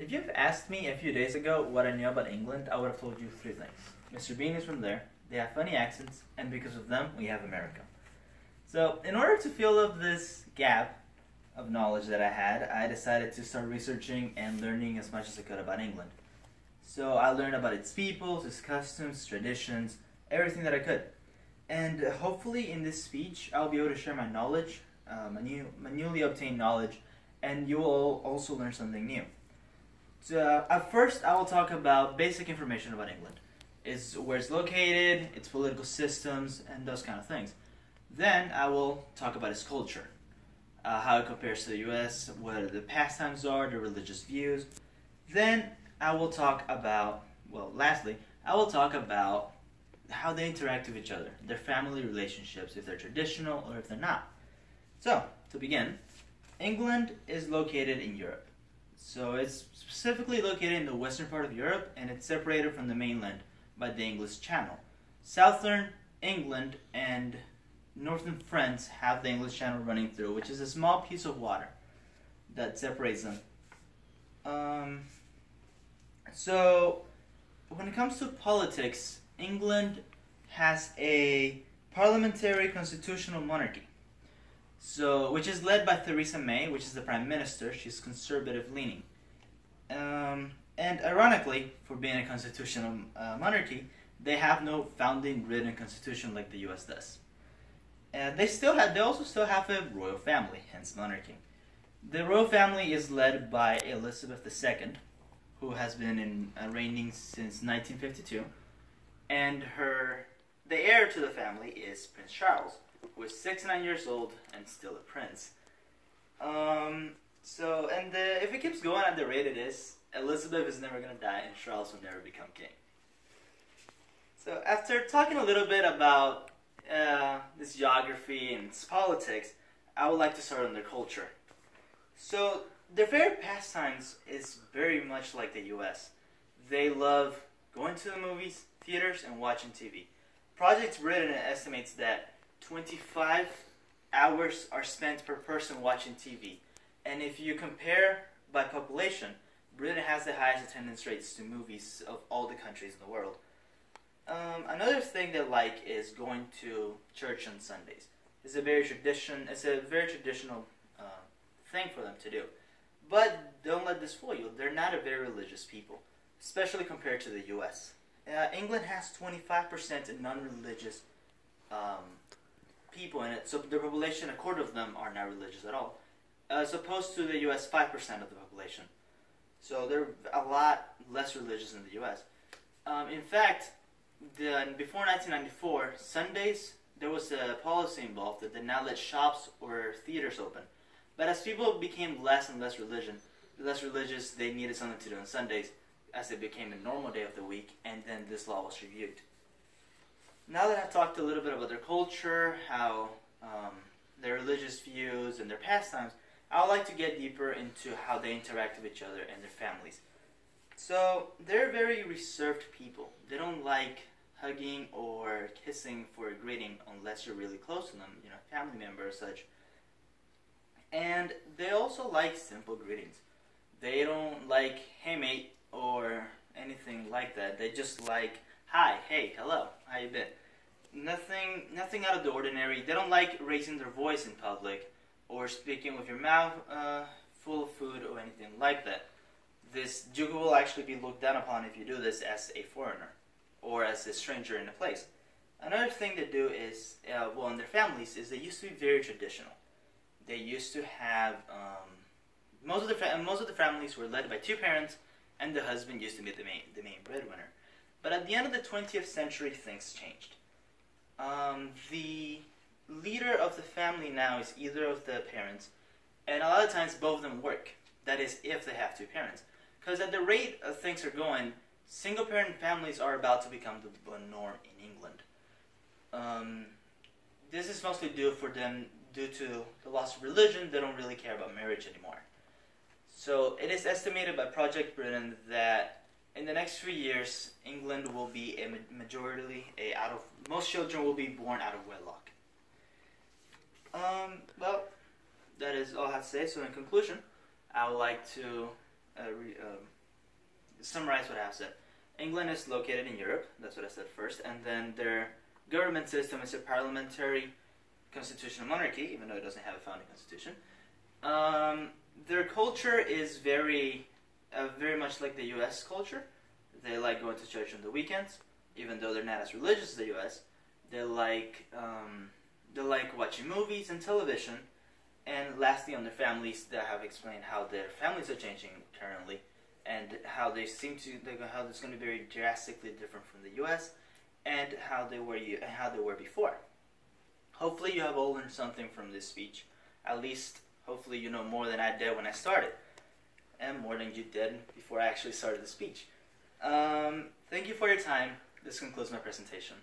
If you've asked me a few days ago what I knew about England, I would have told you three things. Mr. Bean is from there, they have funny accents, and because of them, we have America. So, in order to fill up this gap of knowledge that I had, I decided to start researching and learning as much as I could about England. So, I learned about its people, its customs, traditions, everything that I could. And hopefully in this speech, I'll be able to share my knowledge, my newly obtained knowledge, and you will also learn something new. So, at first, I will talk about basic information about England. It's where it's located, its political systems, and those kind of things. Then, I will talk about its culture, how it compares to the US, what the pastimes are, the religious views. Then, I will talk about, lastly, I will talk about how they interact with each other, their family relationships, if they're traditional or if they're not. So, to begin, England is located in Europe. So it's specifically located in the western part of Europe, and it's separated from the mainland by the English Channel. Southern England and northern France have the English Channel running through, which is a small piece of water that separates them. So, when it comes to politics, England has a parliamentary constitutional monarchy. So, which is led by Theresa May, which is the Prime Minister. She's conservative-leaning. And ironically, for being a constitutional monarchy, they have no founding written constitution like the U.S. does. They also still have a royal family, hence monarchy. The royal family is led by Elizabeth II, who has been reigning since 1952, and the heir to the family is Prince Charles, who is 69 years old and still a prince. If it keeps going at the rate it is, Elizabeth is never going to die and Charles will never become king. So after talking a little bit about this geography and its politics, I would like to start on their culture. So their favorite pastimes is very much like the US. They love going to the movies, theaters, and watching TV. Project Britain estimates that 25 hours are spent per person watching TV. And if you compare by population, Britain has the highest attendance rates to movies of all the countries in the world. Another thing they like is going to church on Sundays. It's a very traditional thing for them to do. But don't let this fool you. They're not a very religious people, especially compared to the U.S. England has 25% non-religious people in it, so the population, a quarter of them are not religious at all, as opposed to the U.S. 5% of the population. So they're a lot less religious than the U.S. In fact, before 1994, Sundays, there was a policy involved that did not let shops or theaters open. But as people became less and less religious, they needed something to do on Sundays, as it became a normal day of the week, and then this law was reviewed. Now that I've talked a little bit about their culture, how their religious views and their pastimes, I would like to get deeper into how they interact with each other and their families. So, they're very reserved people. They don't like hugging or kissing for a greeting unless you're really close to them, family member or such. And they also like simple greetings. They don't like, hey mate, or anything like that. They just like, hi, hey, hello, how you been? Nothing out of the ordinary. They don't like raising their voice in public or speaking with your mouth full of food or anything like that. You will actually be looked down upon if you do this as a foreigner or as a stranger in a place. Another thing they do is, in their families, is they used to be very traditional. They used to have, most of the families were led by two parents, and the husband used to be the main breadwinner. But at the end of the 20th century, things changed. The leader of the family now is either of the parents, and a lot of times both of them work. That is, if they have two parents. Because at the rate of things are going, single-parent families are about to become the norm in England. This is mostly due to the loss of religion. They don't really care about marriage anymore. So it is estimated by Project Britain that in the next few years, England will be most children will be born out of wedlock. That is all I have to say. So in conclusion, I would like to summarize what I have said. England is located in Europe. That's what I said first. And then their government system is a parliamentary constitutional monarchy, even though it doesn't have a founding constitution. Their culture is very much like the U.S. culture. They like going to church on the weekends, even though they're not as religious as the U.S. They like watching movies and television. And lastly, on their families, they have explained how their families are changing currently, and how they seem to how it's going to be very drastically different from the U.S. and how they were before. Hopefully, you have all learned something from this speech. At least, hopefully, you know more than I did when I started, and more than you did before I actually started the speech. Thank you for your time. This concludes my presentation.